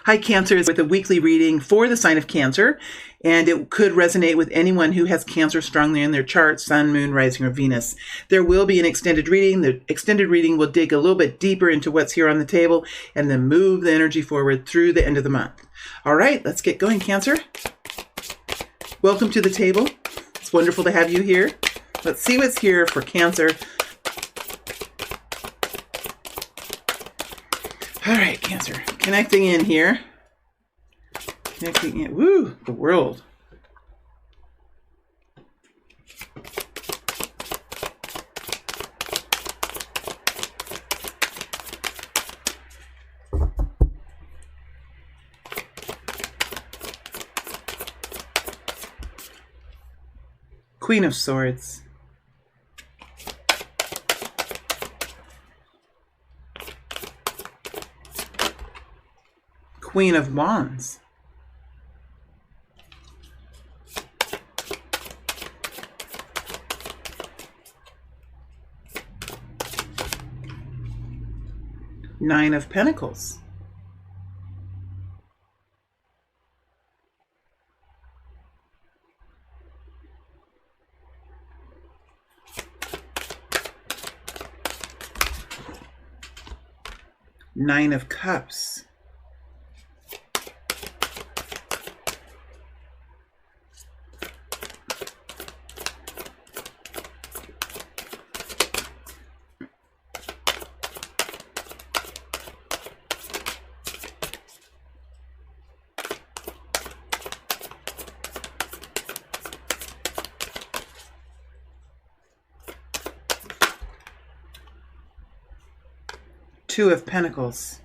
Hi, Cancer is with a weekly reading for the sign of Cancer, and it could resonate with anyone who has Cancer strongly in their chart, Sun, Moon, Rising, or Venus. There will be an extended reading. The extended reading will dig a little bit deeper into what's here on the table and then move the energy forward through the end of the month. All right, let's get going, Cancer. Welcome to the table. It's wonderful to have you here. Let's see what's here for Cancer. All right, Cancer, connecting in here. Connecting in. Woo, the world. Queen of Swords. Queen of Wands. Nine of Pentacles. Nine of Cups. Two of Pentacles.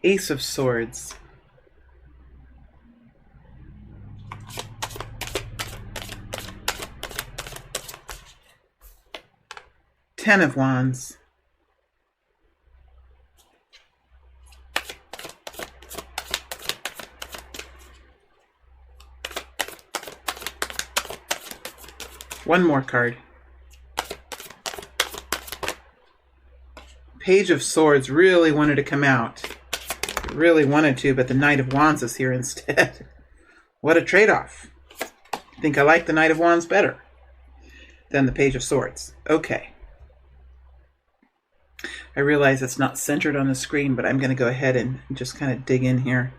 Ace of Swords. Ten of Wands. One more card. Page of Swords really wanted to come out. Really wanted to, but the Knight of Wands is here instead. What a trade-off. I think I like the Knight of Wands better than the Page of Swords. Okay. I realize it's not centered on the screen, but I'm going to go ahead and just kind of dig in here.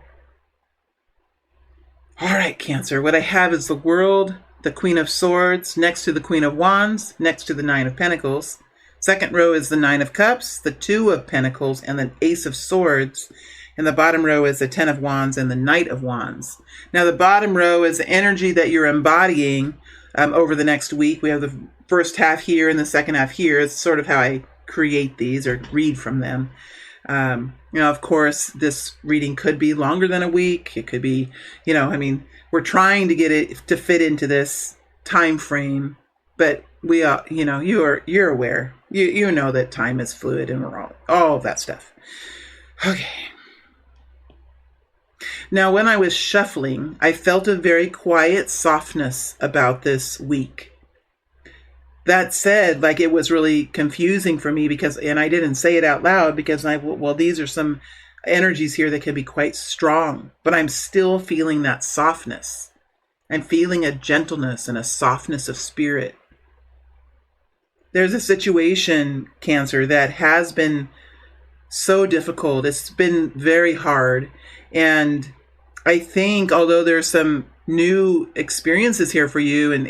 All right, Cancer. What I have is the World, the Queen of Swords, next to the Queen of Wands, next to the Nine of Pentacles. Second row is the Nine of Cups, the Two of Pentacles, and the Ace of Swords. And the bottom row is the Ten of Wands and the Knight of Wands. Now, the bottom row is the energy that you're embodying over the next week. We have the first half here and the second half here. It's sort of how I create these or read from them. Of course, this reading could be longer than a week. It could be, we're trying to get it to fit into this time frame, but we are, you're aware. You know that time is fluid and we're all of that stuff. Okay. Now, when I was shuffling, I felt a very quiet softness about this week. That said, it was really confusing for me and I didn't say it out loud because these are some energies here that can be quite strong, but I'm still feeling that softness. I'm feeling a gentleness and a softness of spirit. There's a situation, Cancer, that has been so difficult. It's been very hard. And I think, although there's some new experiences here for you and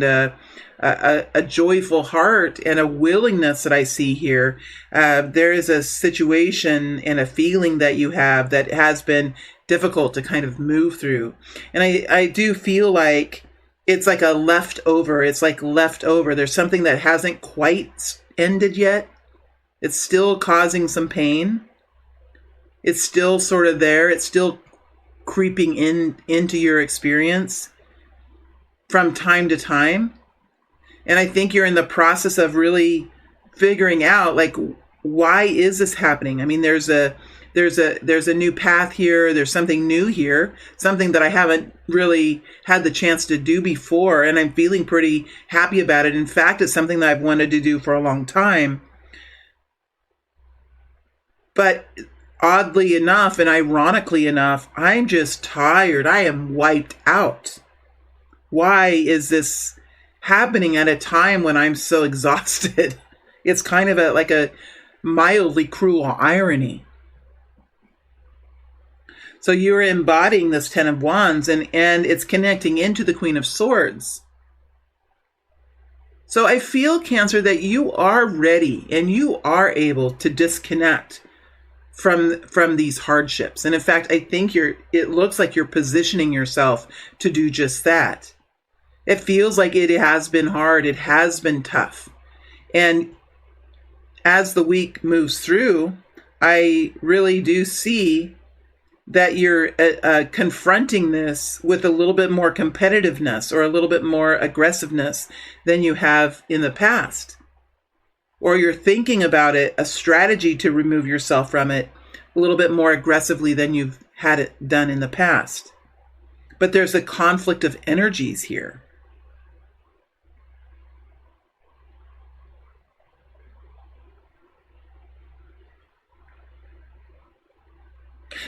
a joyful heart and a willingness that I see here, there is a situation and a feeling that you have that has been difficult to kind of move through. And I do feel like it's like a leftover. It's like leftover. There's something that hasn't quite ended yet. It's still causing some pain. It's still sort of there. It's still creeping into your experience from time to time. And I think you're in the process of really figuring out, why is this happening? I mean, there's a there's a new path here. There's something new here, something that I haven't really had the chance to do before, and I'm feeling pretty happy about it. In fact, it's something that I've wanted to do for a long time. But oddly enough and ironically enough, I'm just tired. I am wiped out. Why is this happening at a time when I'm so exhausted? It's kind of like a mildly cruel irony. So you're embodying this Ten of Wands, and it's connecting into the Queen of Swords. So I feel, Cancer, that you are ready and you are able to disconnect from these hardships. And in fact, I think it looks like you're positioning yourself to do just that. It feels like it has been hard. It has been tough. And as the week moves through, I really do see that you're confronting this with a little bit more competitiveness or a little bit more aggressiveness than you have in the past. Or you're thinking about it, a strategy to remove yourself from it a little bit more aggressively than you've had it done in the past. But there's a conflict of energies here.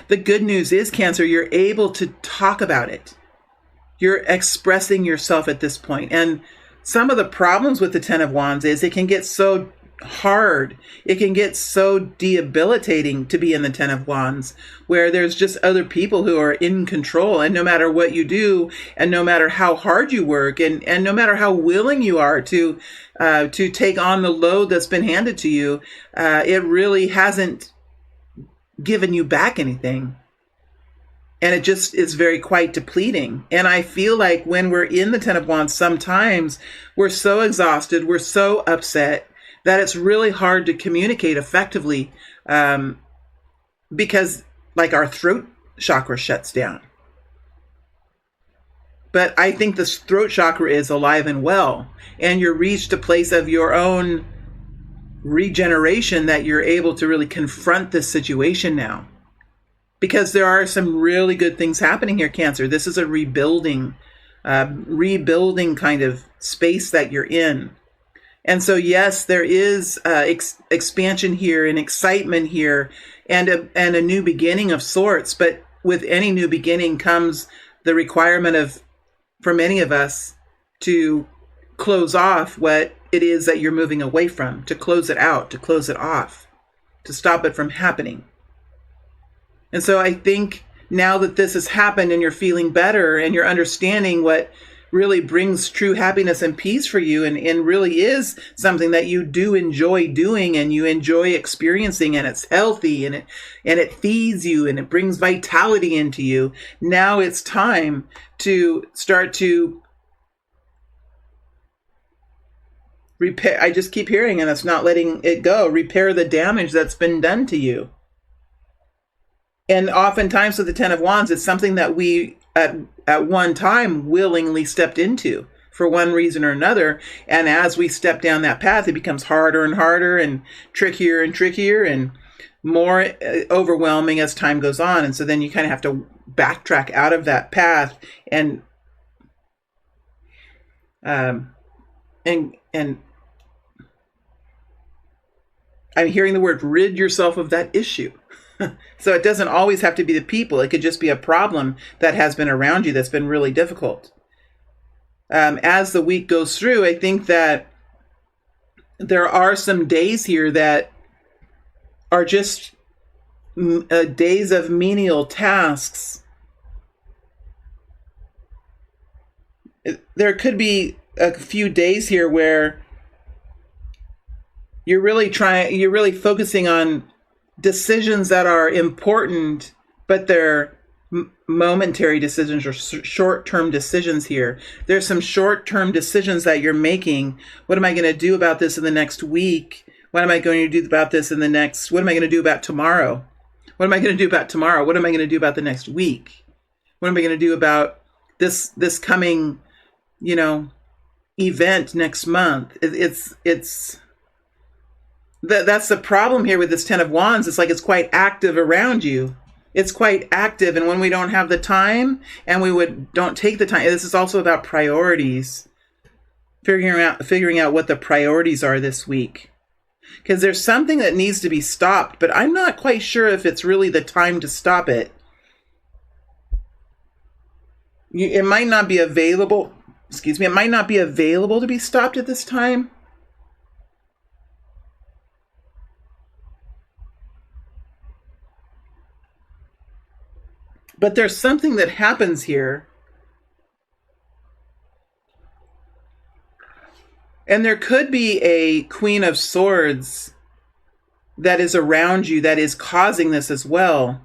The good news is, Cancer, you're able to talk about it. You're expressing yourself at this point. And some of the problems with the Ten of Wands is it can get so hard. It can get so debilitating to be in the Ten of Wands, where there's just other people who are in control. And no matter what you do, and no matter how hard you work, and no matter how willing you are to take on the load that's been handed to you, it really hasn't given you back anything. And it just is very quite depleting. And I feel like when we're in the Ten of Wands, sometimes we're so exhausted, we're so upset that it's really hard to communicate effectively, because like our throat chakra shuts down. But I think the throat chakra is alive and well, and you're reached a place of your own regeneration that you're able to really confront this situation now. Because there are some really good things happening here, Cancer. This is a rebuilding kind of space that you're in. And so, yes, there is expansion here and excitement here and a new beginning of sorts. But with any new beginning comes the requirement for many of us to close off what it is that you're moving away from, to close it out, to close it off, to stop it from happening. And so I think now that this has happened and you're feeling better and you're understanding what really brings true happiness and peace for you, and really is something that you do enjoy doing and you enjoy experiencing, and it's healthy and it feeds you and it brings vitality into you. Now it's time to start to repair. I just keep hearing, and it's not letting it go. Repair the damage that's been done to you. And oftentimes with the Ten of Wands, it's something that we at one time willingly stepped into for one reason or another. And as we step down that path, it becomes harder and harder and trickier and more overwhelming as time goes on. And so then you kind of have to backtrack out of that path and I'm hearing the word rid yourself of that issue. So it doesn't always have to be the people. It could just be a problem that has been around you that's been really difficult. As the week goes through, I think that there are some days here that are just days of menial tasks. There could be a few days here where you're really focusing on decisions that are important, but they're momentary decisions or short-term decisions here. There's some short-term decisions that you're making. What am I going to do about this in the next week? What am I going to do about this what am I going to do about tomorrow? What am I going to do about tomorrow? What am I going to do about the next week? What am I going to do about this coming, event next month? It's That's the problem here with this Ten of Wands. It's like it's quite active around you. It's quite active, and when we don't have the time and don't take the time, this is also about priorities. Figuring out what the priorities are this week. Because there's something that needs to be stopped, but I'm not quite sure if it's really the time to stop it. It might not be available, it might not be available to be stopped at this time. But there's something that happens here. And there could be a Queen of Swords that is around you that is causing this as well.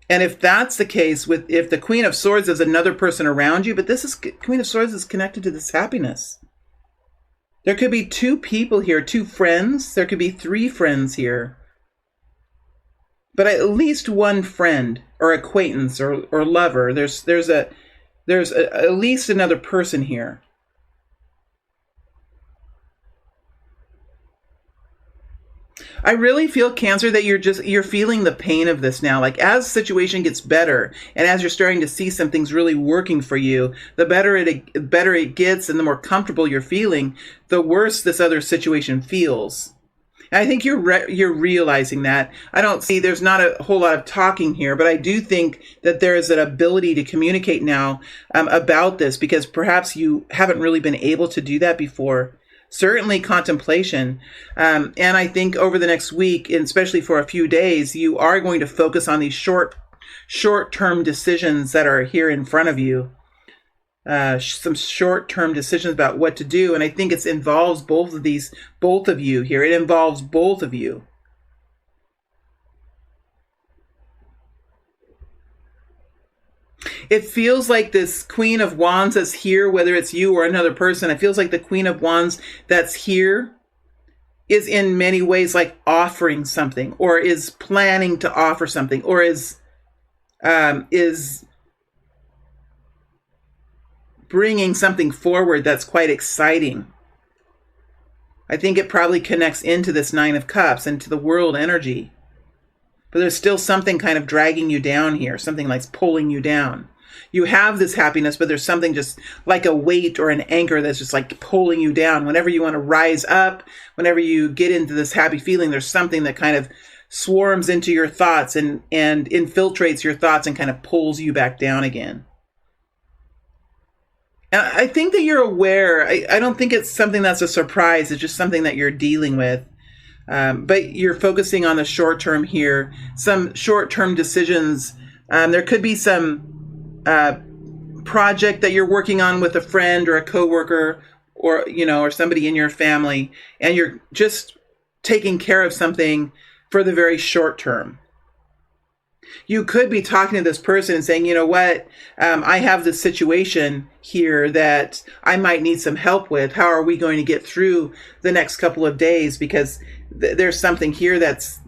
And if that's the case, if the Queen of Swords is another person around you, but Queen of Swords is connected to this happiness. There could be two people here, two friends. There could be three friends here. But at least one friend or acquaintance or lover. There's at least another person here. I really feel, Cancer, that you're feeling the pain of this now. Like as the situation gets better and as you're starting to see some things really working for you, the better it gets and the more comfortable you're feeling, the worse this other situation feels. And I think you're realizing that. There's not a whole lot of talking here, but I do think that there is an ability to communicate now about this, because perhaps you haven't really been able to do that before. Certainly contemplation. And I think over the next week, and especially for a few days, you are going to focus on these short-term decisions that are here in front of you. Some short-term decisions about what to do. And I think it involves both of you here. It involves both of you. It feels like this Queen of Wands that's here, whether it's you or another person, it feels like the Queen of Wands that's here is in many ways like offering something, or is planning to offer something, or is bringing something forward that's quite exciting. I think it probably connects into this Nine of Cups, into the world energy. But there's still something kind of dragging you down here, something like pulling you down. You have this happiness, but there's something just like a weight or an anchor that's just like pulling you down. Whenever you want to rise up, whenever you get into this happy feeling, there's something that kind of swarms into your thoughts and infiltrates your thoughts and kind of pulls you back down again. And I think that you're aware. I don't think it's something that's a surprise. It's just something that you're dealing with. But you're focusing on the short term here, some short term decisions. There could be some project that you're working on with a friend or a coworker, or somebody in your family, and you're just taking care of something for the very short term. You could be talking to this person and saying, you know what, I have this situation here that I might need some help with. How are we going to get through the next couple of days? Because there's something here that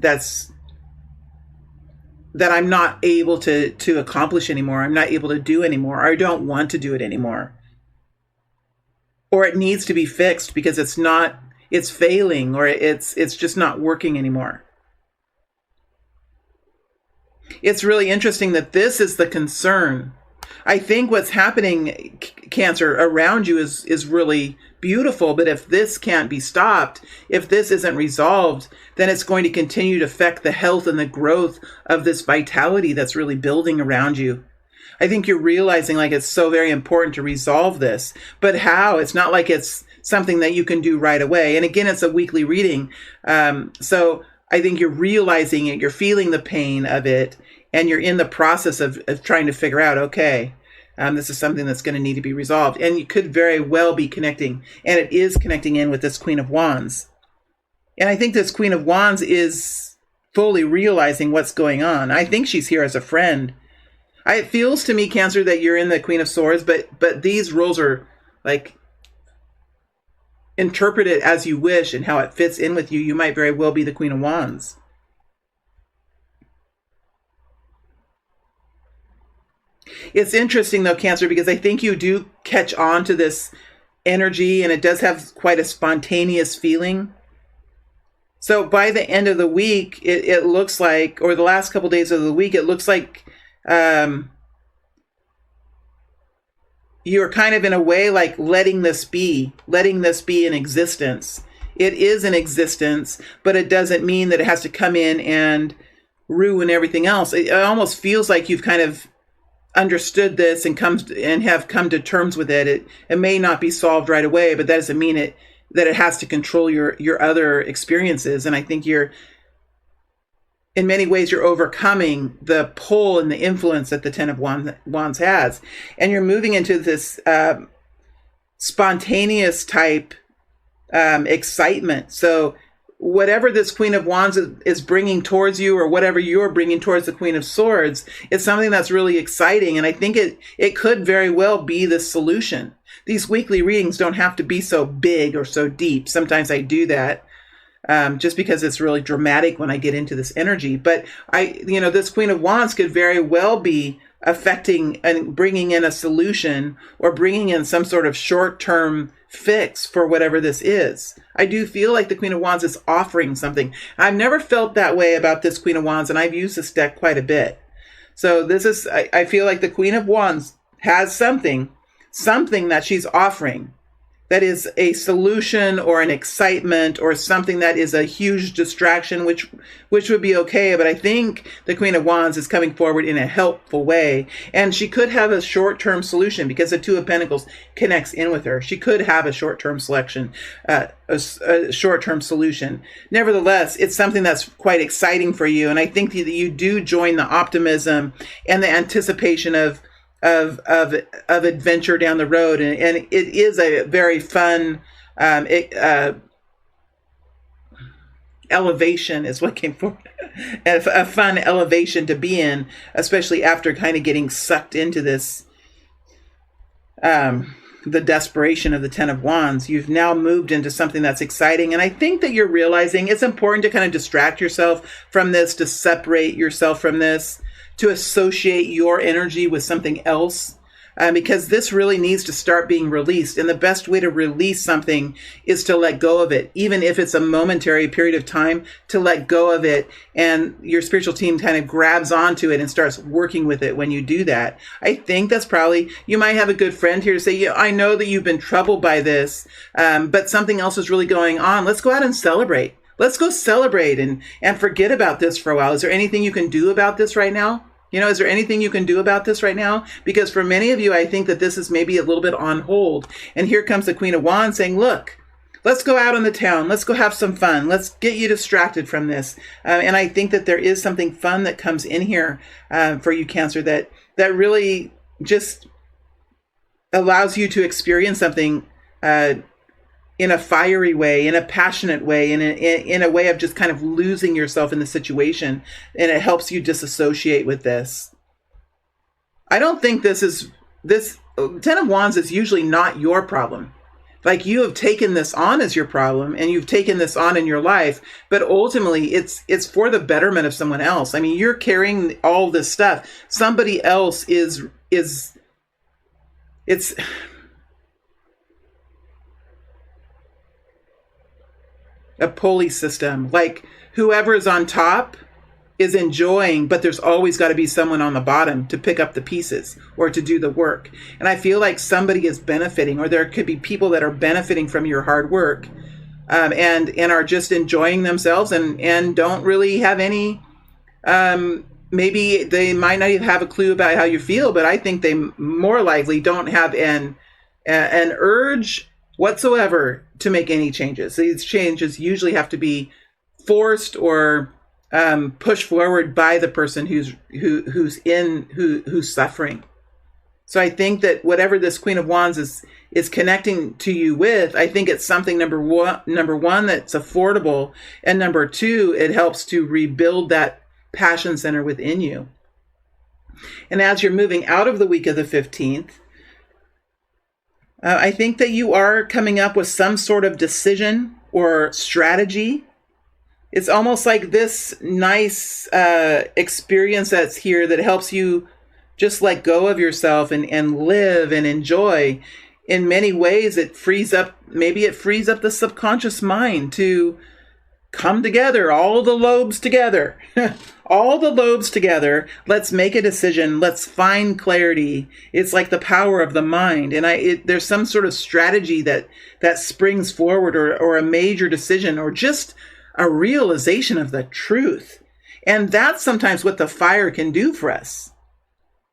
I'm not able to accomplish anymore. I'm not able to do anymore. Or I don't want to do it anymore. Or it needs to be fixed because it's failing, or it's just not working anymore. It's really interesting that this is the concern. I think what's happening, Cancer, around you is really beautiful. But if this can't be stopped, if this isn't resolved, then it's going to continue to affect the health and the growth of this vitality that's really building around you. I think you're realizing like it's so very important to resolve this. But how? It's not like it's something that you can do right away. And again, it's a weekly reading. So I think you're realizing it, you're feeling the pain of it, and you're in the process of trying to figure out, okay, this is something that's going to need to be resolved. And you could very well be connecting, and it is connecting in with this Queen of Wands. And I think this Queen of Wands is fully realizing what's going on. I think she's here as a friend. It feels to me, Cancer, that you're in the Queen of Swords, but these roles are like, interpret it as you wish and how it fits in with you. You might very well be the Queen of Wands. It's interesting though, Cancer, because I think you do catch on to this energy, and it does have quite a spontaneous feeling. So by the end of the week, it looks like, or the last couple days of the week, it looks like you're kind of in a way like letting this be in existence. It is in existence, but it doesn't mean that it has to come in and ruin everything else. It almost feels like you've kind of understood this and have come to terms with it. It may not be solved right away, but that doesn't mean that it has to control your other experiences. And I think in many ways, you're overcoming the pull and the influence that the Ten of Wands has. And you're moving into this spontaneous type excitement. So whatever this Queen of Wands is bringing towards you, or whatever you're bringing towards the Queen of Swords, it's something that's really exciting. And I think it could very well be the solution. These weekly readings don't have to be so big or so deep. Sometimes I do that just because it's really dramatic when I get into this energy. But this Queen of Wands could very well be affecting and bringing in a solution, or bringing in some sort of short-term fix for whatever this is. I do feel like the Queen of Wands is offering something. I've never felt that way about this Queen of Wands, and I've used this deck quite a bit. So I feel like the Queen of Wands has something that she's offering that is a solution or an excitement or something that is a huge distraction, which would be okay. But I think the Queen of Wands is coming forward in a helpful way. And she could have a short-term solution because the Two of Pentacles connects in with her. She could have a short-term solution. Nevertheless, it's something that's quite exciting for you. And I think that you do join the optimism and the anticipation of adventure down the road, and it is a very fun elevation is what came forward. A fun elevation to be in, especially after kind of getting sucked into this the desperation of the Ten of Wands. You've now moved into something that's exciting, and I think that you're realizing it's important to kind of distract yourself from this, to separate yourself from this, to associate your energy with something else, because this really needs to start being released. And the best way to release something is to let go of it, even if it's a momentary period of time, to let go of it. And your spiritual team kind of grabs onto it and starts working with it when you do that. I think that's probably, you might have a good friend here to say, yeah, I know that you've been troubled by this, but something else is really going on. Let's go out and celebrate. Let's go celebrate and forget about this for a while. Is there anything you can do about this right now? Is there anything you can do about this right now? Because for many of you, I think that this is maybe a little bit on hold. And here comes the Queen of Wands saying, look, let's go out on the town. Let's go have some fun. Let's get you distracted from this. And I think that there is something fun that comes in here for you, Cancer, that really just allows you to experience something in a fiery way, in a passionate way, in a way of just kind of losing yourself in the situation. And it helps you disassociate with this. I don't think this Ten of Wands is usually not your problem. Like, you have taken this on as your problem, and you've taken this on in your life, but ultimately it's for the betterment of someone else. I mean, you're carrying all this stuff. Somebody else it's a pulley system. Like, whoever is on top is enjoying, but there's always got to be someone on the bottom to pick up the pieces or to do the work. And I feel like somebody is benefiting, or there could be people that are benefiting from your hard work, and are just enjoying themselves and don't really have any, maybe they might not even have a clue about how you feel, but I think they more likely don't have an urge whatsoever to make any changes. These changes usually have to be forced or pushed forward by the person who's suffering. So I think that whatever this Queen of Wands is connecting to you with, I think it's something number one that's affordable, and number two, it helps to rebuild that passion center within you. And as you're moving out of the week of the 15th, I think that you are coming up with some sort of decision or strategy. It's almost like this nice experience that's here that helps you just let go of yourself and live and enjoy. In many ways, it frees up the subconscious mind to come together, all the lobes together, all the lobes together. Let's make a decision. Let's find clarity. It's like the power of the mind. And there's some sort of strategy that springs forward, or a major decision, or just a realization of the truth. And that's sometimes what the fire can do for us.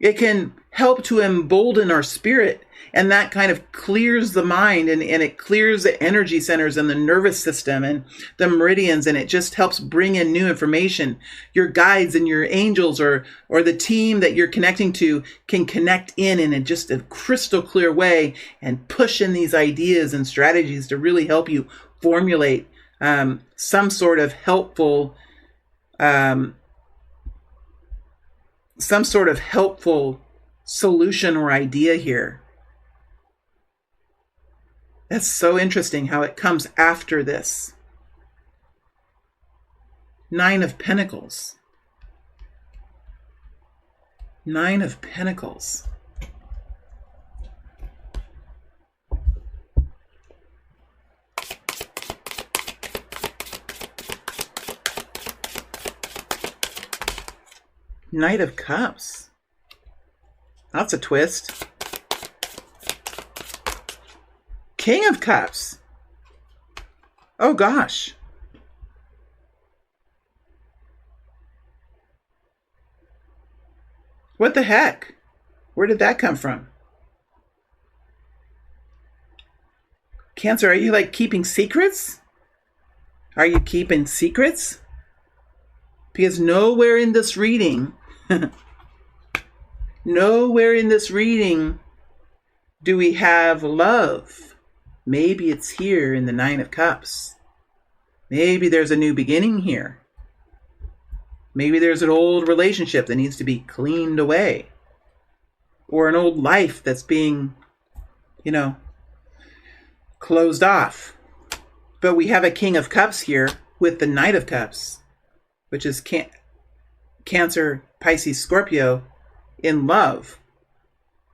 It can help to embolden our spirit, and that kind of clears the mind, and it clears the energy centers and the nervous system and the meridians, and it just helps bring in new information. Your guides and your angels, or the team that you're connecting to, can connect in just a crystal clear way and push in these ideas and strategies to really help you formulate some sort of helpful solution or idea here. That's so interesting how it comes after this. 9 of Pentacles. 9 of Pentacles. Knight of Cups. That's a twist. King of Cups. Oh gosh. What the heck? Where did that come from? Cancer, are you like keeping secrets? Are you keeping secrets? Because nowhere in this reading, nowhere in this reading do we have love. Maybe it's here in the 9 of Cups. Maybe there's a new beginning here. Maybe there's an old relationship that needs to be cleaned away. Or an old life that's being, closed off. But we have a King of Cups here with the Knight of Cups, which is Cancer, Pisces, Scorpio in love.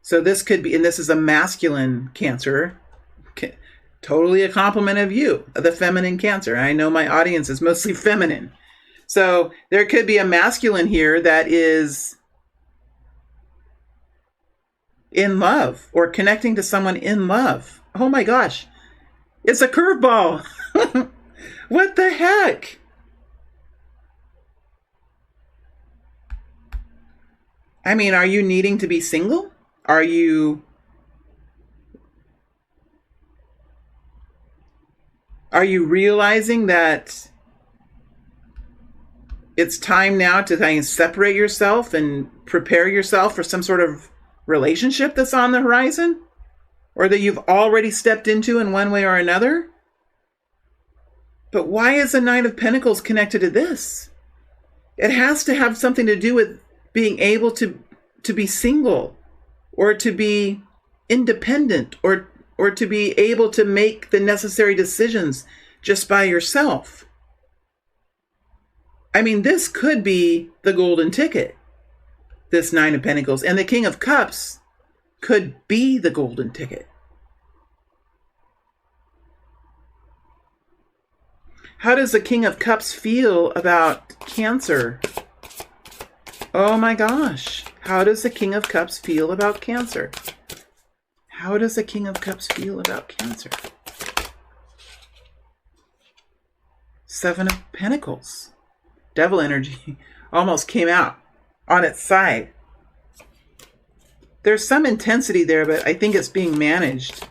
So this could be, and this is a masculine Cancer, totally a compliment of you, the feminine Cancer. I know my audience is mostly feminine. So there could be a masculine here that is in love, or connecting to someone in love. Oh my gosh. It's a curveball. What the heck? I mean, are you needing to be single? Are you realizing that it's time now to kind of separate yourself and prepare yourself for some sort of relationship that's on the horizon? Or that you've already stepped into in one way or another? But why is the Knight of Pentacles connected to this? It has to have something to do with being able to be single, or to be independent, or to be able to make the necessary decisions just by yourself. I mean, this could be the golden ticket, this 9 of Pentacles, and the King of Cups could be the golden ticket. How does the King of Cups feel about Cancer? Oh my gosh. How does the King of Cups feel about Cancer? How does the King of Cups feel about Cancer? 7 of Pentacles. Devil energy almost came out on its side. There's some intensity there, but I think it's being managed.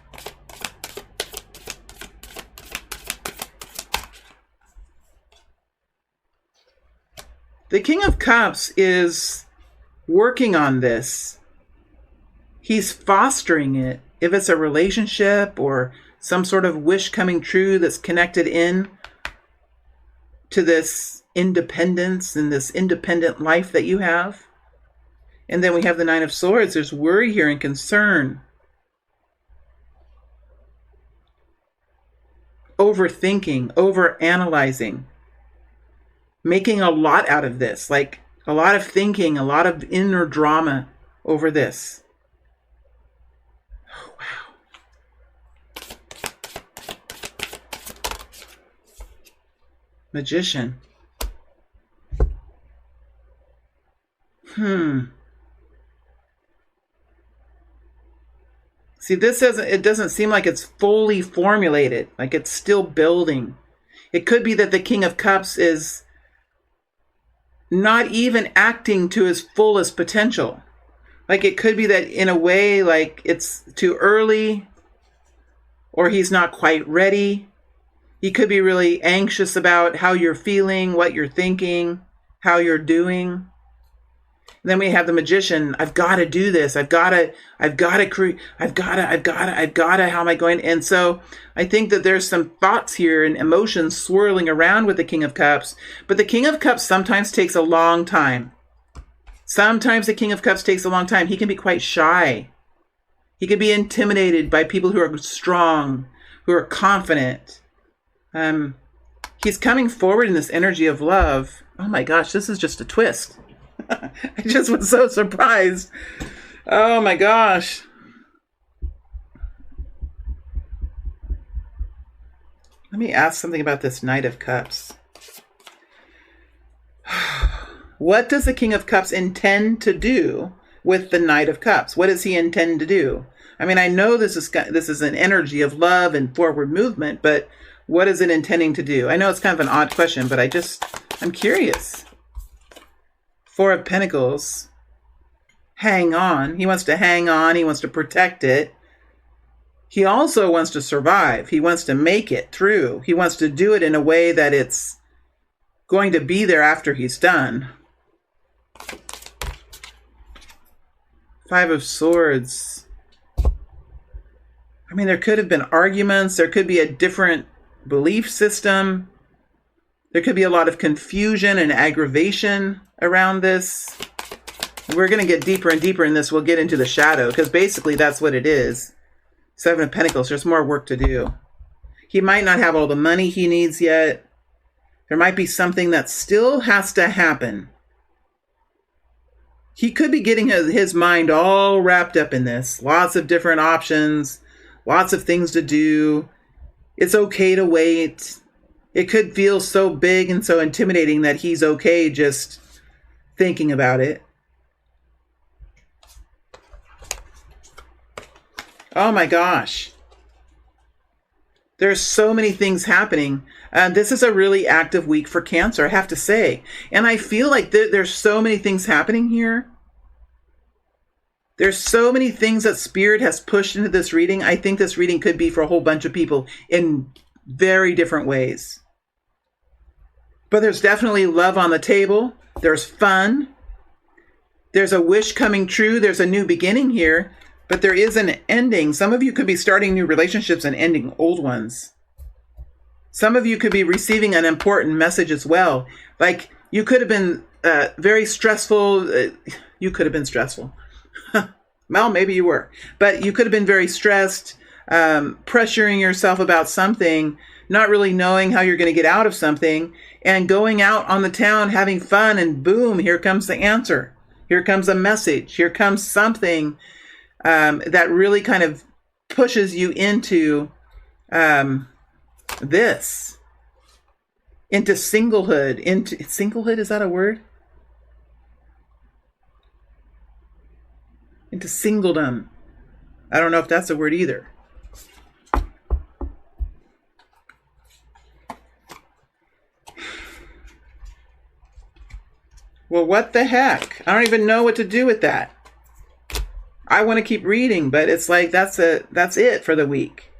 The King of Cups is working on this. He's fostering it. If it's a relationship or some sort of wish coming true that's connected in to this independence and this independent life that you have. And then we have the 9 of Swords. There's worry here and concern. Overthinking, overanalyzing. Making a lot out of this, like a lot of thinking, a lot of inner drama over this. Oh, wow. Magician. See, it doesn't seem like it's fully formulated, like it's still building. It could be that the King of Cups is not even acting to his fullest potential. Like it could be that in a way, like it's too early or he's not quite ready. He could be really anxious about how you're feeling, what you're thinking, how you're doing. And then we have the Magician. I've got to do this. I've got to, how am I going? And so I think that there's some thoughts here and emotions swirling around with the King of Cups. But the King of Cups sometimes takes a long time. Sometimes the King of Cups takes a long time. He can be quite shy. He can be intimidated by people who are strong, who are confident. He's coming forward in this energy of love. Oh my gosh, this is just a twist. I just was so surprised. Oh my gosh. Let me ask something about this Knight of Cups. What does the King of Cups intend to do with the Knight of Cups? What does he intend to do? I mean, I know this is an energy of love and forward movement, but what is it intending to do? I know it's kind of an odd question, but I'm curious. Four of Pentacles. Hang on. He wants to hang on. He wants to protect it. He also wants to survive. He wants to make it through. He wants to do it in a way that it's going to be there after he's done. Five of Swords. I mean, there could have been arguments. There could be a different belief system. There could be a lot of confusion and aggravation around this. We're going to get deeper and deeper in this. We'll get into the shadow because basically that's what it is. Seven of Pentacles. There's more work to do. He might not have all the money he needs yet. There might be something that still has to happen. He could be getting his mind all wrapped up in this. Lots of different options. Lots of things to do. It's okay to wait. It could feel so big and so intimidating that he's okay just thinking about it. Oh my gosh. There's so many things happening. This is a really active week for Cancer, I have to say. And I feel like there's so many things happening here. There's so many things that Spirit has pushed into this reading. I think this reading could be for a whole bunch of people in very different ways. But there's definitely love on the table. There's fun. There's a wish coming true. There's a new beginning here. But there is an ending. Some of you could be starting new relationships and ending old ones. Some of you could be receiving an important message as well. Like you could have been very stressful. You could have been stressful. Well, maybe you were. But you could have been very stressed, pressuring yourself about something, not really knowing how you're going to get out of something, and going out on the town having fun, and boom, here comes the answer. Here comes a message. Here comes something that really kind of pushes you into this, into singlehood. Into singlehood, is that a word? Into singledom. I don't know if that's a word either. Well, what the heck? I don't even know what to do with that. I want to keep reading, but it's like that's it for the week.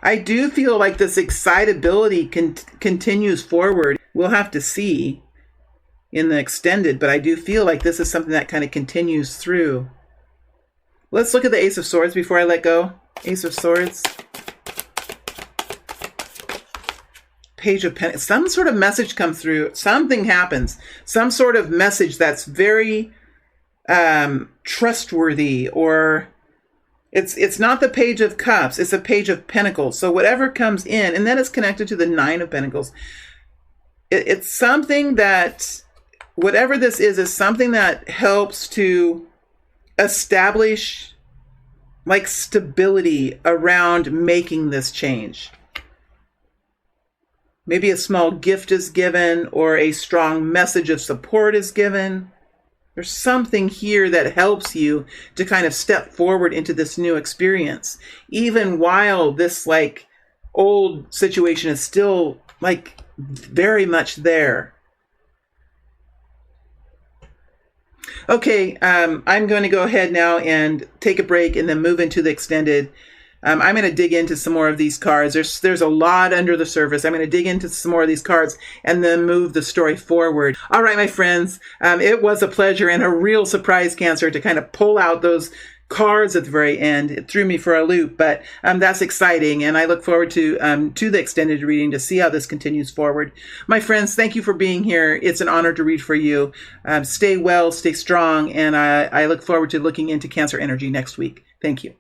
I do feel like this excitability continues forward. We'll have to see in the extended, but I do feel like this is something that kind of continues through. Let's look at the Ace of Swords before I let go. Ace of Swords. Page of Pentacles. Some sort of message comes through. Something happens. Some sort of message that's very trustworthy, or it's not the Page of Cups. It's a Page of Pentacles. So whatever comes in, and then it's connected to the Nine of Pentacles. It's something that, whatever this is something that helps to establish like stability around making this change. Maybe a small gift is given or a strong message of support is given. There's something here that helps you to kind of step forward into this new experience, even while this like old situation is still like very much there. Okay, I'm going to go ahead now and take a break and then move into the extended. I'm going to dig into some more of these cards. There's a lot under the surface. I'm going to dig into some more of these cards and then move the story forward. All right, my friends, it was a pleasure and a real surprise, Cancer, to kind of pull out those cards at the very end. It threw me for a loop, but that's exciting, and I look forward to the extended reading to see how this continues forward. My friends, thank you for being here. It's an honor to read for you. Stay well, stay strong, and I look forward to looking into Cancer energy next week. Thank you.